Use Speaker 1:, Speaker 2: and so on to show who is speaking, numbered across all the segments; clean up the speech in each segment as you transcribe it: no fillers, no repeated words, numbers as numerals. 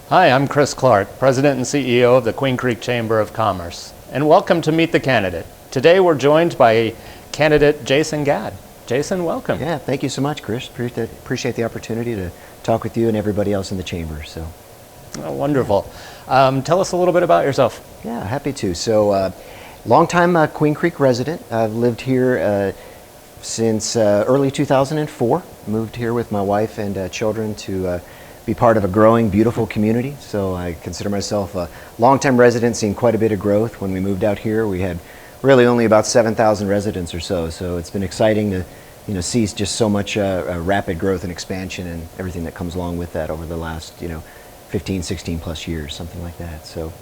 Speaker 1: Hi, I'm Chris Clark, President and CEO of the Queen Creek Chamber of Commerce, and welcome to Meet the Candidate. Today we're joined by candidate Jason Gadd. Jason, welcome.
Speaker 2: Yeah, thank you so much, Chris. Appreciate the opportunity to talk with you and everybody else in the chamber.
Speaker 1: Oh, wonderful. Tell us a little bit about yourself.
Speaker 2: Yeah, happy to. So, longtime Queen Creek resident. I've lived here since early 2004. Moved here with my wife and children to be part of a growing, beautiful community. So I consider myself a longtime resident, seeing quite a bit of growth. When we moved out here, we had really only about 7,000 residents or so. So it's been exciting to see just so much rapid growth and expansion and everything that comes along with that over the last 15, 16 plus years, something like that. So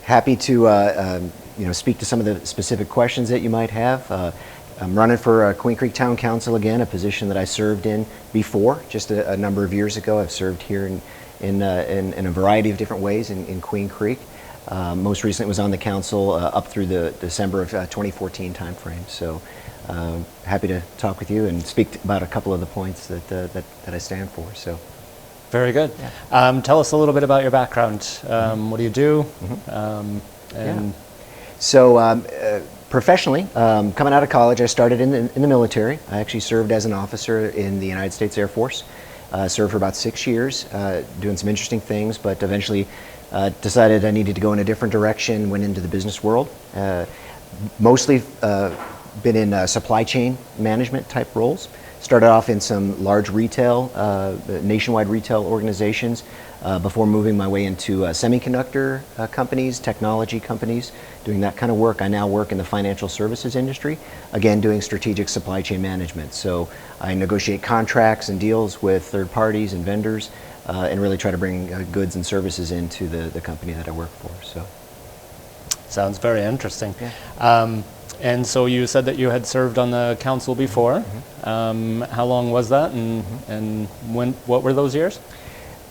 Speaker 2: happy to speak to some of the specific questions that you might have. I'm running for Queen Creek Town Council again, a position that I served in before, just a number of years ago. I've served here in a variety of different ways in Queen Creek. Most recently was on the council up through the December of 2014 timeframe. So happy to talk with you and speak about a couple of the points that I stand for. So.
Speaker 1: Very good. Yeah. Tell us a little bit about your background. What do you do?
Speaker 2: Professionally, coming out of college, I started in the military. I actually served as an officer in the United States Air Force. Served for about 6 years, doing some interesting things, but eventually decided I needed to go in a different direction, went into the business world. Mostly been in supply chain management type roles. Started off in some large retail, nationwide retail organizations before moving my way into semiconductor companies, technology companies, doing that kind of work. I now work in the financial services industry, again doing strategic supply chain management. So I negotiate contracts and deals with third parties and vendors and really try to bring goods and services into the company that I work for. So.
Speaker 1: Sounds very interesting.
Speaker 2: Yeah.
Speaker 1: And so you said that you had served on the council before. Mm-hmm. How long was that, and what were those years?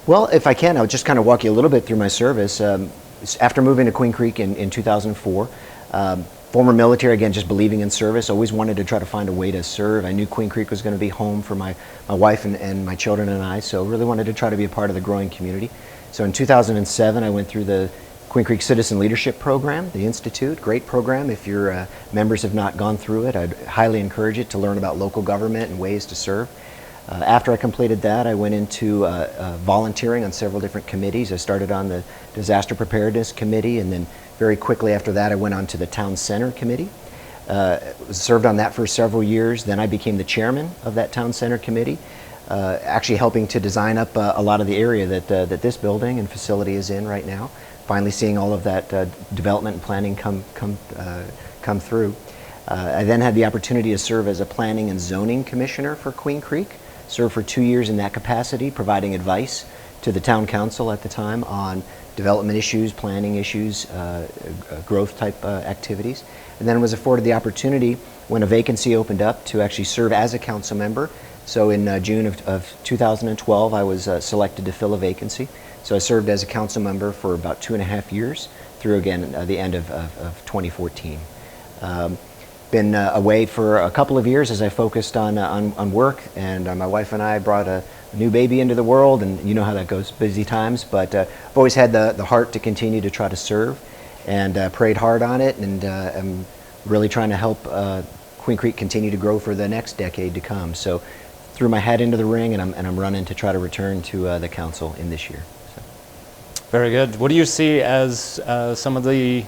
Speaker 2: Well, if I can, I'll just kind of walk you a little bit through my service. After moving to Queen Creek in 2004, former military, again, just believing in service, always wanted to try to find a way to serve. I knew Queen Creek was going to be home for my wife and my children and I, so really wanted to try to be a part of the growing community. So in 2007, I went through the Queen Creek Citizen Leadership Program, the Institute, great program. If your members have not gone through it, I'd highly encourage it to learn about local government and ways to serve. After I completed that, I went into volunteering on several different committees. I started on the Disaster Preparedness Committee, and then very quickly after that, I went on to the Town Center Committee. Served on that for several years. Then I became the chairman of that Town Center Committee, actually helping to design up a lot of the area that this building and facility is in right now. Finally seeing all of that development and planning come through. I then had the opportunity to serve as a planning and zoning commissioner for Queen Creek. Served for 2 years in that capacity, providing advice to the town council at the time on development issues, planning issues, growth type activities. And then was afforded the opportunity when a vacancy opened up to actually serve as a council member. So in June of 2012, I was selected to fill a vacancy. So I served as a council member for about 2.5 years through, again, the end of 2014. Been away for a couple of years as I focused on work, and my wife and I brought a new baby into the world, and you know how that goes, busy times, but I've always had the heart to continue to try to serve, and prayed hard on it, and I'm really trying to help Queen Creek continue to grow for the next decade to come. So threw my hat into the ring, and I'm running to try to return to the council in this year. So.
Speaker 1: Very good. What do you see as some of the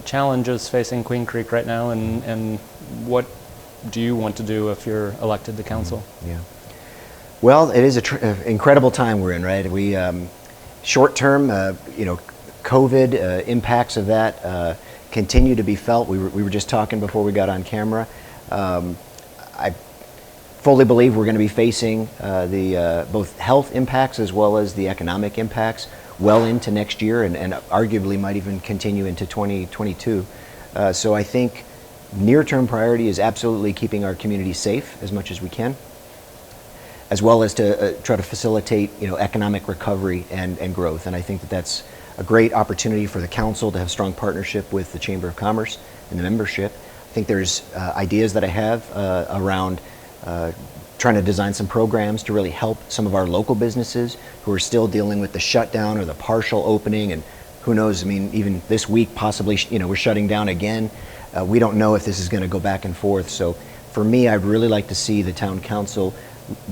Speaker 1: challenges facing Queen Creek right now, and what do you want to do if you're elected to council?
Speaker 2: Yeah. Well, it is an incredible time we're in, right? We short term, COVID impacts of that continue to be felt. We were just talking before we got on camera. I fully believe we're going to be facing the both health impacts as well as the economic impacts well into next year, and arguably might even continue into 2022. So I think near-term priority is absolutely keeping our community safe as much as we can, as well as to try to facilitate economic recovery and growth. And I think that's a great opportunity for the council to have strong partnership with the Chamber of Commerce and the membership. I think there's ideas that I have around trying to design some programs to really help some of our local businesses who are still dealing with the shutdown or the partial opening, and who knows, I mean, even this week possibly, we're shutting down again. We don't know if this is going to go back and forth. So for me, I'd really like to see the town council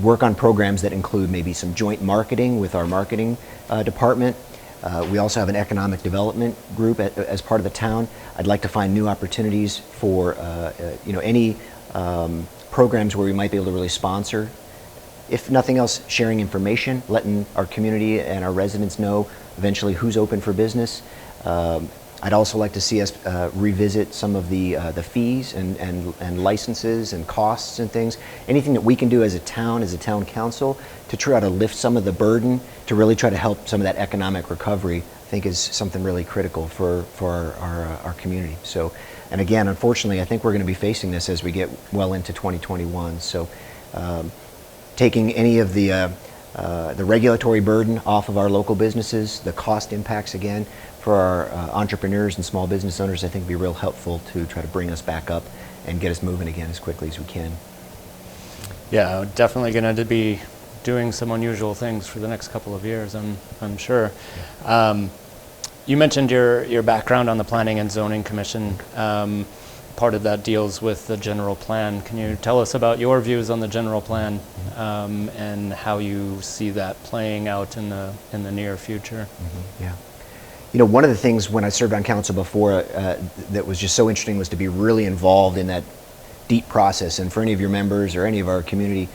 Speaker 2: work on programs that include maybe some joint marketing with our marketing department. We also have an economic development group as part of the town. I'd like to find new opportunities for any programs where we might be able to really sponsor. If nothing else, sharing information, letting our community and our residents know eventually who's open for business. I'd also like to see us revisit some of the fees and licenses and costs and things. Anything that we can do as a town council, to try to lift some of the burden, to really try to help some of that economic recovery, I think is something really critical for our community. So, and again, unfortunately, I think we're going to be facing this as we get well into 2021. So, taking any of the regulatory burden off of our local businesses, the cost impacts again for our entrepreneurs and small business owners, I think would be real helpful to try to bring us back up and get us moving again as quickly as we can.
Speaker 1: Yeah, definitely going to be doing some unusual things for the next couple of years, I'm sure. You mentioned your background on the Planning and Zoning Commission. Part of that deals with the general plan. Can you tell us about your views on the general plan and how you see that playing out in the near future?
Speaker 2: Mm-hmm. Yeah. One of the things when I served on council before that was just so interesting was to be really involved in that deep process. And for any of your members or any of our community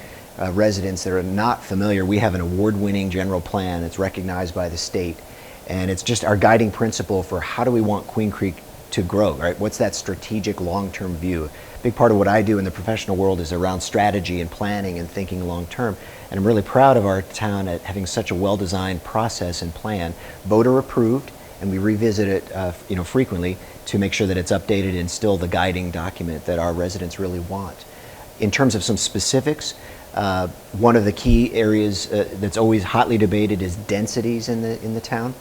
Speaker 2: residents that are not familiar, we have an award-winning general plan that's recognized by the state. And it's just our guiding principle for how do we want Queen Creek to grow, right? What's that strategic long-term view? A big part of what I do in the professional world is around strategy and planning and thinking long-term. And I'm really proud of our town at having such a well-designed process and plan, voter approved, and we revisit it frequently to make sure that it's updated and still the guiding document that our residents really want. In terms of some specifics, one of the key areas that's always hotly debated is densities in the town.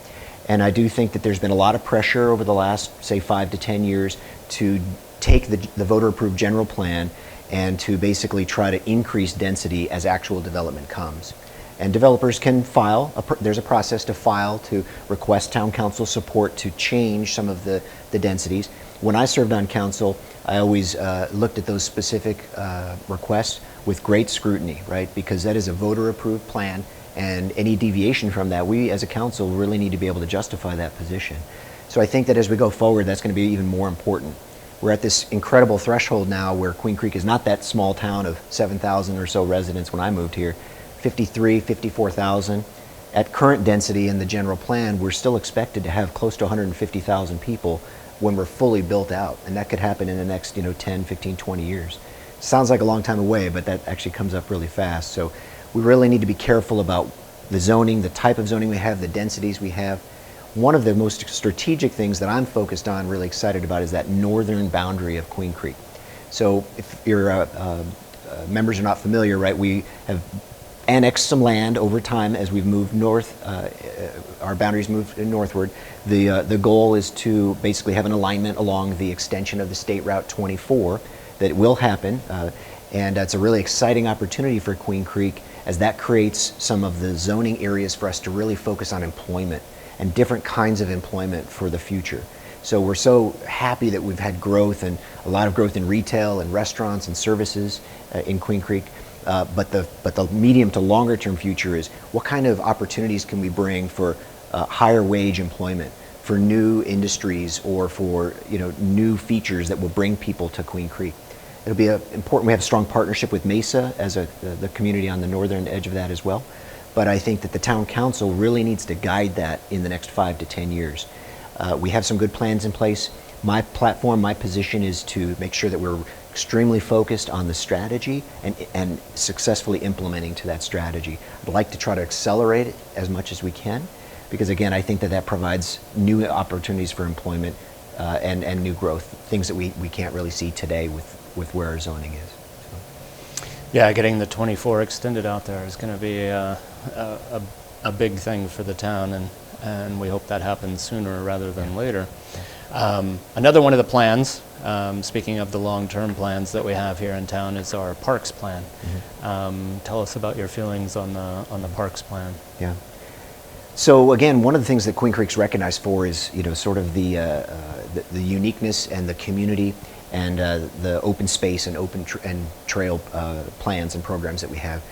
Speaker 2: And I do think that there's been a lot of pressure over the last, say, 5 to 10 years to take the voter-approved general plan and to basically try to increase density as actual development comes. And developers can file, there's a process to file to request town council support to change some of the densities. When I served on council, I always looked at those specific requests with great scrutiny, right? Because that is a voter-approved plan, and any deviation from that, we as a council really need to be able to justify that position. So I think that as we go forward, that's going to be even more important. We're at this incredible threshold now where Queen Creek is not that small town of 7,000 or so residents when I moved here, 54,000. At current density in the general plan, we're still expected to have close to 150,000 people when we're fully built out. And that could happen in the next 10, 15, 20 years. Sounds like a long time away, but that actually comes up really fast. So we really need to be careful about the zoning, the type of zoning we have, the densities we have. One of the most strategic things that I'm focused on, really excited about, is that northern boundary of Queen Creek. So if your members are not familiar, right, we have annexed some land over time as we've moved north, our boundaries moved northward. The goal is to basically have an alignment along the extension of the State Route 24 that will happen, and it's a really exciting opportunity for Queen Creek as that creates some of the zoning areas for us to really focus on employment and different kinds of employment for the future. So we're so happy that we've had growth, and a lot of growth in retail and restaurants and services in Queen Creek. But the medium to longer term future is what kind of opportunities can we bring for higher wage employment, for new industries, or for new features that will bring people to Queen Creek. It'll be important. We have a strong partnership with Mesa as the community on the northern edge of that as well. But I think that the town council really needs to guide that in the next 5 to 10 years. We have some good plans in place. My platform, my position is to make sure that we're extremely focused on the strategy and successfully implementing to that strategy. I'd like to try to accelerate it as much as we can, because again, I think that provides new opportunities for employment and new growth, things that we can't really see today with where our zoning is. So.
Speaker 1: Yeah, getting the 24 extended out there is going to be a big thing for the town, and we hope that happens sooner rather than later. Another one of the plans speaking of the long-term plans that we have here in town, is our parks plan. Tell us about your feelings on the parks plan.
Speaker 2: Yeah. So again, one of the things that Queen Creek's recognized for is, sort of the uniqueness and the community and the open space and and trail plans and programs that we have.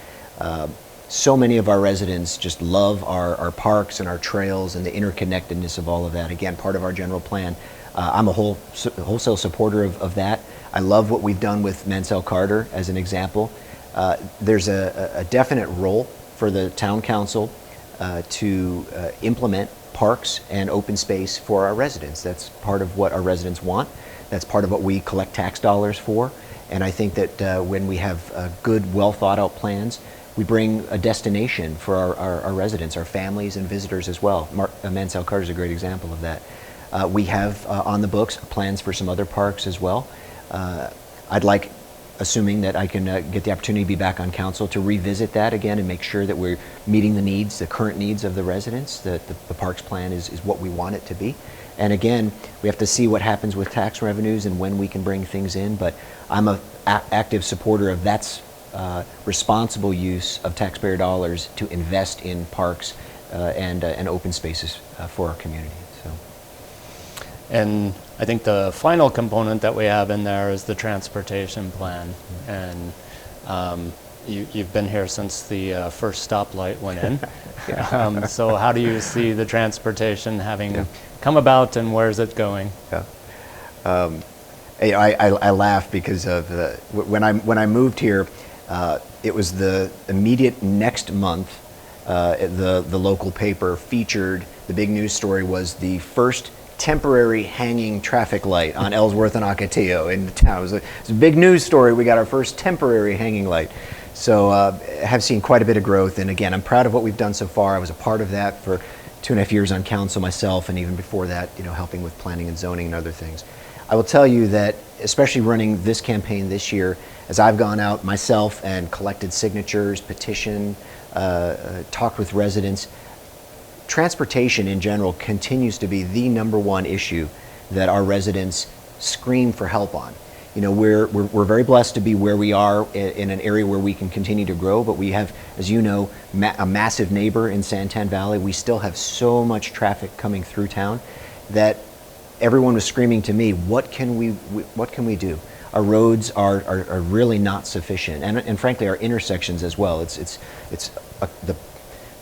Speaker 2: So many of our residents just love our parks and our trails and the interconnectedness of all of that. Again, part of our general plan. I'm a wholesale supporter of that. I love what we've done with Mansell Carter as an example. There's a definite role for the town council to implement parks and open space for our residents. That's part of what our residents want. That's part of what we collect tax dollars for. And I think that when we have good, well thought out plans, we bring a destination for our residents, our families and visitors as well. Mansell Carter is a great example of that. We have on the books plans for some other parks as well. I'd like, assuming that I can get the opportunity to be back on council, to revisit that again and make sure that we're meeting the needs, the current needs of the residents, that the parks plan is what we want it to be. And again, we have to see what happens with tax revenues and when we can bring things in, but I'm an active supporter of that's responsible use of taxpayer dollars to invest in parks and open spaces for our community. So.
Speaker 1: And I think the final component that we have in there is the transportation plan. And you've been here since the first stoplight went in. So how do you see the transportation having come about, and where's it going?
Speaker 2: Yeah. I laugh because of when I moved here, it was the immediate next month. The local paper featured, the big news story was the first temporary hanging traffic light on Ellsworth and Ocotillo in the town. It was a big news story. We got our first temporary hanging light. So have seen quite a bit of growth. And again, I'm proud of what we've done so far. I was a part of that for 2.5 years on council myself, and even before that, helping with planning and zoning and other things. I will tell you that, especially running this campaign this year, as I've gone out myself and collected signatures, petitioned, talked with residents, transportation in general continues to be the #1 issue that our residents scream for help on. We're very blessed to be where we are in an area where we can continue to grow, but we have, as you know, a massive neighbor in Santan Valley. We still have so much traffic coming through town that everyone was screaming to me, what can we do? Our roads are really not sufficient, and frankly, our intersections as well.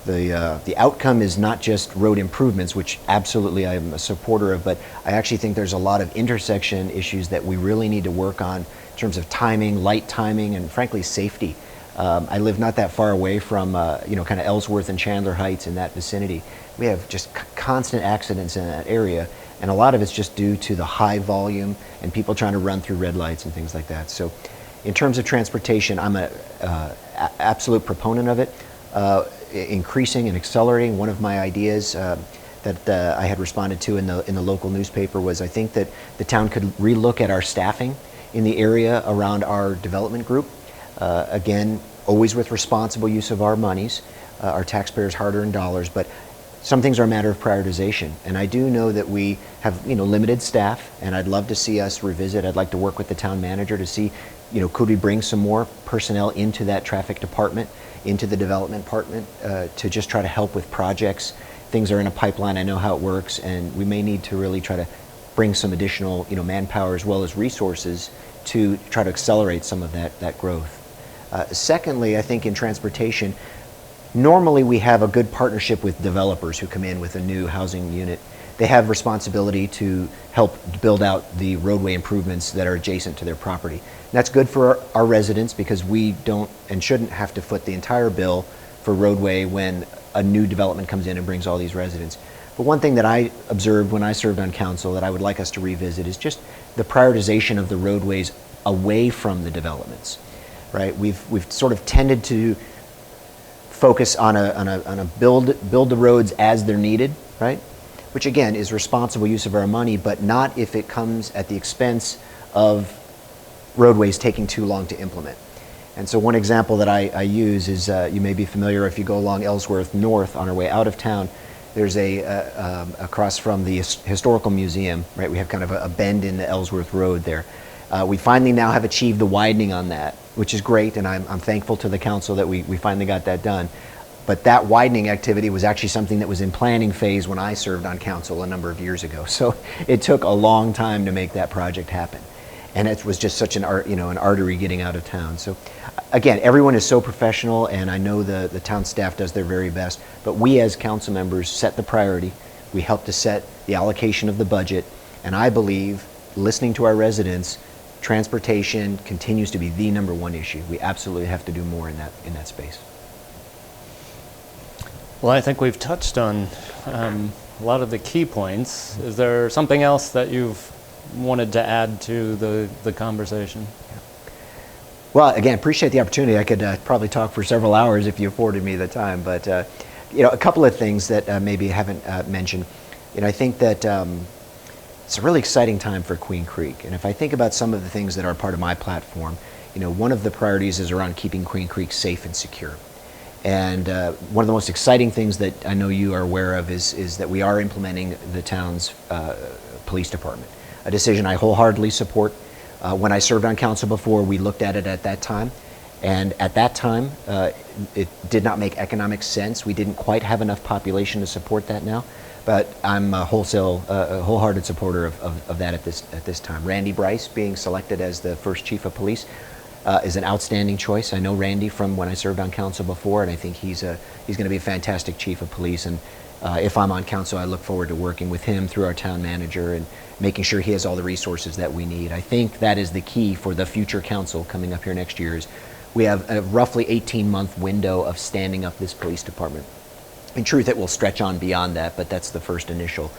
Speaker 2: The outcome is not just road improvements, which absolutely I am a supporter of, but I actually think there's a lot of intersection issues that we really need to work on in terms of timing, light timing, and frankly, safety. I live not that far away from, kind of Ellsworth and Chandler Heights in that vicinity. We have just constant accidents in that area, and a lot of it's just due to the high volume and people trying to run through red lights and things like that. So in terms of transportation, I'm an absolute proponent of it. Increasing and accelerating. One of my ideas that I had responded to in the local newspaper was, I think that the town could relook at our staffing in the area around our development group. Again, always with responsible use of our monies, our taxpayers' hard-earned dollars, but some things are a matter of prioritization. And I do know that we have limited staff, and I'd love to see us revisit. I'd like to work with the town manager to see, could we bring some more personnel into that traffic department, into the development department, to just try to help with projects. Things are in a pipeline. I know how it works, and we may need to really try to bring some additional manpower as well as resources to try to accelerate some of that growth. Secondly, I think in transportation, normally we have a good partnership with developers who come in with a new housing unit. They have responsibility to help build out the roadway improvements that are adjacent to their property. And that's good for our residents, because we don't and shouldn't have to foot the entire bill for roadway when a new development comes in and brings all these residents. But one thing that I observed when I served on council that I would like us to revisit is just the prioritization of the roadways away from the developments. Right? We've sort of tended to focus on a build the roads as they're needed, right? Which again is responsible use of our money, but not if it comes at the expense of roadways taking too long to implement. And so one example that I use is, you may be familiar if you go along Ellsworth North on our way out of town, There's across from the Historical Museum, right? We have kind of a bend in the Ellsworth Road there. We finally now have achieved the widening on that, which is great, and I'm thankful to the council that we finally got that done. But that widening activity was actually something that was in planning phase when I served on council a number of years ago. So it took a long time to make that project happen. And it was just such an artery getting out of town. So again, everyone is so professional, and I know the town staff does their very best, but we as council members set the priority. We help to set the allocation of the budget, and I believe, listening to our residents, transportation continues to be the number one issue. We absolutely have to do more in that space.
Speaker 1: Well, I think we've touched on a lot of the key points. Is there something else that you've wanted to add to the conversation?
Speaker 2: Well, again, appreciate the opportunity. I could probably talk for several hours if you afforded me the time, but a couple of things that maybe I haven't mentioned. I think that it's a really exciting time for Queen Creek, and if I think about some of the things that are part of my platform, one of the priorities is around keeping Queen Creek safe and secure. And one of the most exciting things that I know you are aware of is that we are implementing the town's police department, a decision I wholeheartedly support. When I served on council before, we looked at it at that time, and at that time it did not make economic sense. We didn't quite have enough population to support that now, but I'm a wholehearted supporter of that at this time. Randy Bryce being selected as the first chief of police is an outstanding choice. I know Randy from when I served on council before, and I think he's going to be a fantastic chief of police. And if I'm on council, I look forward to working with him through our town manager and making sure he has all the resources that we need. I think that is the key for the future council coming up here next year. Is we have a roughly 18-month window of standing up this police department. In truth, it will stretch on beyond that, but that's the first initial.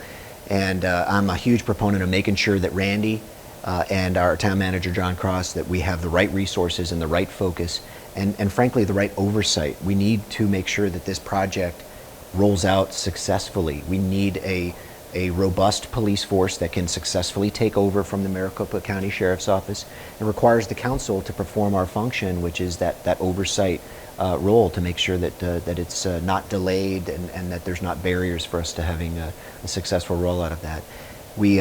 Speaker 2: And I'm a huge proponent of making sure that Randy and our town manager, John Cross, that we have the right resources and the right focus and frankly, the right oversight. We need to make sure that this project rolls out successfully. We need a robust police force that can successfully take over from the Maricopa County Sheriff's Office. It requires the council to perform our function, which is that oversight role to make sure that it's not delayed and that there's not barriers for us to having a successful rollout of that. We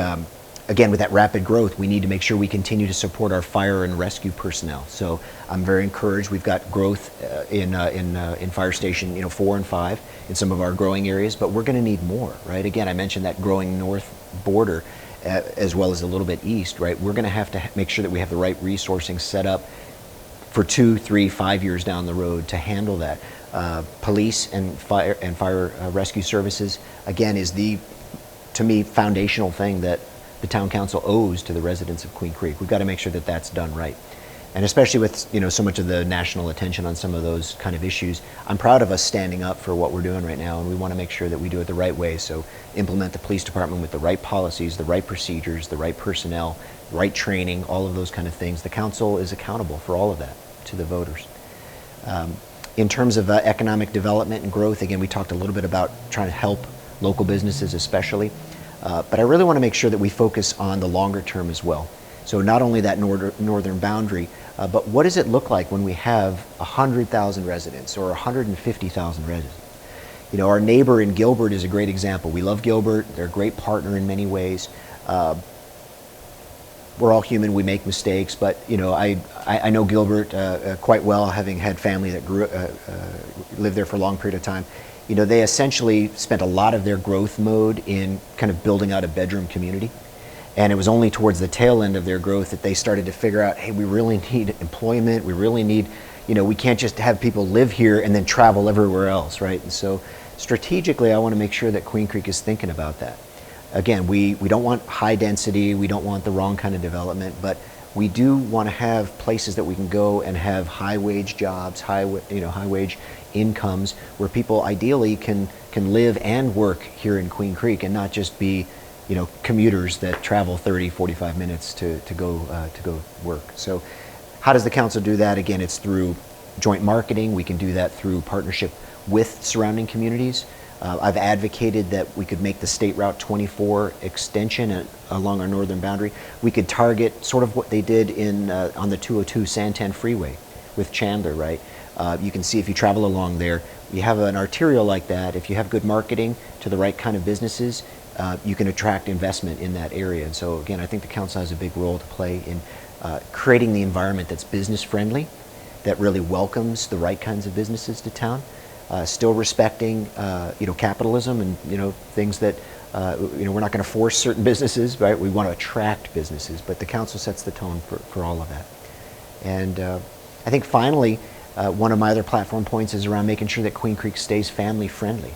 Speaker 2: again, with that rapid growth, we need to make sure we continue to support our fire and rescue personnel. So I'm very encouraged. We've got growth in Fire Station 4 and 5 in some of our growing areas, but we're going to need more, right? Again, I mentioned that growing north border as well as a little bit east, right? We're going to have to make sure that we have the right resourcing set up for 2, 3, 5 years down the road to handle that. Police and fire rescue services, again, is to me, foundational thing that the town council owes to the residents of Queen Creek. We've got to make sure that that's done right. And especially with so much of the national attention on some of those kind of issues, I'm proud of us standing up for what we're doing right now, and we want to make sure that we do it the right way. So implement the police department with the right policies, the right procedures, the right personnel, the right training, all of those kind of things. The council is accountable for all of that to the voters. In terms of economic development and growth, again, we talked a little bit about trying to help local businesses especially. But I really want to make sure that we focus on the longer term as well. So not only that northern boundary, but what does it look like when we have 100,000 residents or 150,000 residents? Our neighbor in Gilbert is a great example. We love Gilbert. They're a great partner in many ways. We're all human. We make mistakes. But I know Gilbert quite well, having had family that lived there for a long period of time. They essentially spent a lot of their growth mode in kind of building out a bedroom community. And it was only towards the tail end of their growth that they started to figure out, hey, we really need employment. We really need, we can't just have people live here and then travel everywhere else, right? And so strategically, I want to make sure that Queen Creek is thinking about that. Again, we don't want high density. We don't want the wrong kind of development, but we do want to have places that we can go and have high wage jobs, high wage incomes where people ideally can live and work here in Queen Creek and not just be commuters that travel 30, 45 minutes to go work. So how does the council do that? Again, it's through joint marketing. We can do that through partnership with surrounding communities. I've advocated that we could make the State Route 24 extension along our northern boundary. We could target sort of what they did on the 202 Santan Freeway with Chandler, right? You can see if you travel along there, you have an arterial like that. If you have good marketing to the right kind of businesses, you can attract investment in that area. And so again, I think the council has a big role to play in creating the environment that's business friendly, that really welcomes the right kinds of businesses to town, still respecting capitalism and things that we're not going to force certain businesses, right? We want to attract businesses, but the council sets the tone for all of that. And I think finally, one of my other platform points is around making sure that Queen Creek stays family friendly.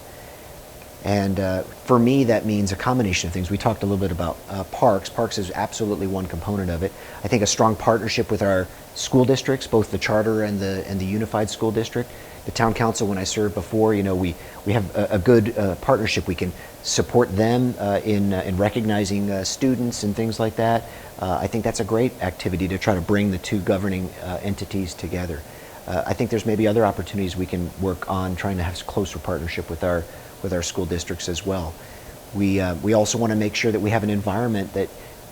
Speaker 2: And for me, that means a combination of things. We talked a little bit about parks. Parks is absolutely one component of it. I think a strong partnership with our school districts, both the charter and the unified school district. The town council, when I served before, we have a good partnership. We can support them in recognizing students and things like that. I think that's a great activity to try to bring the two governing entities together. I think there's maybe other opportunities we can work on trying to have closer partnership with our school districts as well. We also want to make sure that we have an environment that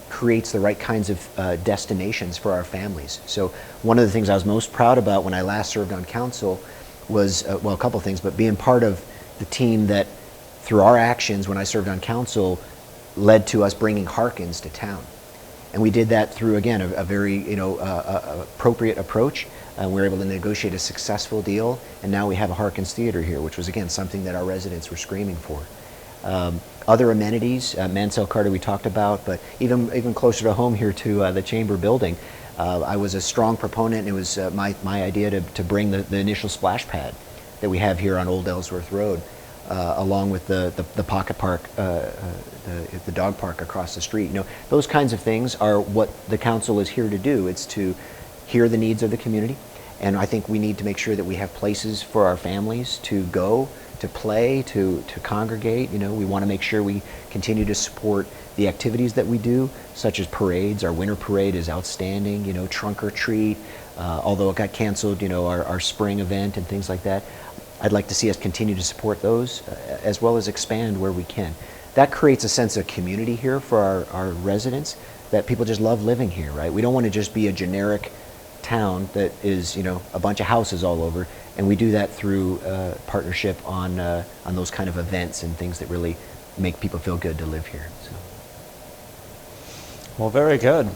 Speaker 2: creates the right kinds of destinations for our families. So one of the things I was most proud about when I last served on council was, a couple of things, but being part of the team that, through our actions when I served on council, led to us bringing Harkins to town. And we did that through, again, a very appropriate approach. We were able to negotiate a successful deal, and now we have a Harkins Theater here, which was, again, something that our residents were screaming for. Other amenities, Mansell Carter we talked about, but even closer to home here to the Chamber building, I was a strong proponent. It was my idea to bring the initial splash pad that we have here on Old Ellsworth Road, along with the pocket park, the dog park across the street. Those kinds of things are what the council is here to do. It's to hear the needs of the community, and I think we need to make sure that we have places for our families to go, to play, to congregate. We want to make sure we continue to support the activities that we do, such as parades. Our winter parade is outstanding, trunk or treat, although it got canceled, our spring event and things like that. I'd like to see us continue to support those, as well as expand where we can. That creates a sense of community here for our residents, that people just love living here, right? We don't want to just be a generic town that is, a bunch of houses all over, and we do that through partnership on those kind of events and things that really make people feel good to live here. So.
Speaker 1: Well, very good.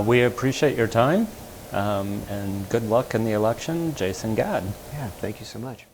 Speaker 1: We appreciate your time, and good luck in the election, Jason Gadd.
Speaker 2: Yeah, thank you so much.